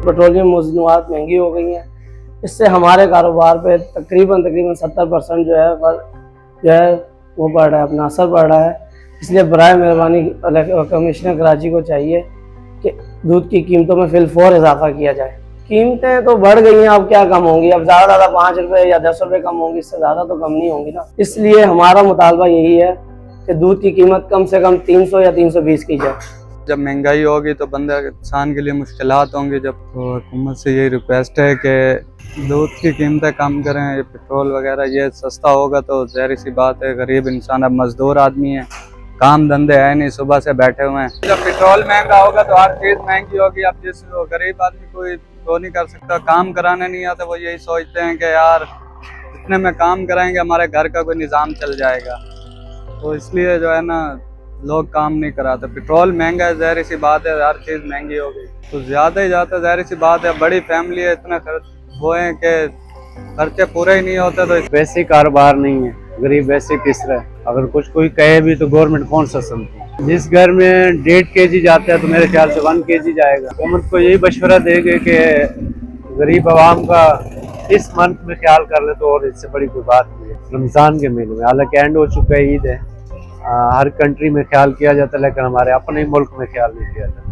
Petroleum मसनूआत महंगी हो गई हैं। इससे हमारे कारोबार पे तकरीबन 70% जो है वो पड़ रहा है, अपना असर पड़ रहा है। इसलिए बराए मेहरबानी कमिश्नर कराची को चाहिए कि दूध की कीमतों में फिलफौर इजाफा किया जाए। कीमतें तो बढ़ गई हैं, अब क्या कम होंगी? अब ज़्यादा 5 रुपये या 10 रुपये कम होंगी, इससे ज़्यादा तो कम नहीं होंगी ना। इसलिए हमारा मुतालबा यही है कि दूध की कीमत कम से कम 300 या 320 की जाए। जब महंगाई होगी तो बंदे इंसान के लिए मुश्किलात होंगी। जब तो हुकूमत से यही रिक्वेस्ट है कि दूध की कीमतें कम करें, ये पेट्रोल वगैरह ये सस्ता होगा तो ज़ाहिर सी बात है गरीब इंसान, अब मज़दूर आदमी है, काम धंधे है नहीं, सुबह से बैठे हुए हैं। जब पेट्रोल महंगा होगा तो हर चीज़ महंगी होगी। अब जिस गरीब आदमी कोई तो नहीं कर सकता, काम कराने नहीं आता, वो यही सोचते हैं कि यार जितने में काम कराएंगे हमारे घर का कोई निज़ाम चल जाएगा, तो इसलिए जो है ना लोग काम नहीं कराते। पेट्रोल महंगा है, ज़ाहिर सी बात है हर चीज़ महंगी हो गई, तो ज़्यादा ही ज़्यादा ज़ाहिर सी बात है। बड़ी फैमिली है, इतना खर्च वो है कि खर्चे पूरे ही नहीं होते। तो वैसे कारोबार नहीं है, गरीब वैसे पिस रहा है। अगर कुछ कोई कहे भी तो गवर्नमेंट कौन सा सुनती है? जिस घर में 1.5 kg जाता है तो मेरे ख्याल से 1 kg जाएगा। गवर्नमेंट को यही मशवरा देंगे कि गरीब आवाम का इस मंथ में ख्याल कर ले, तो और इससे बड़ी कोई बात नहीं है। रमज़ान के महीने में हालांकि एंड हो चुका है, ईद है, हर कंट्री में ख्याल किया जाता है, लेकिन हमारे अपने मुल्क में ख्याल नहीं किया जाता।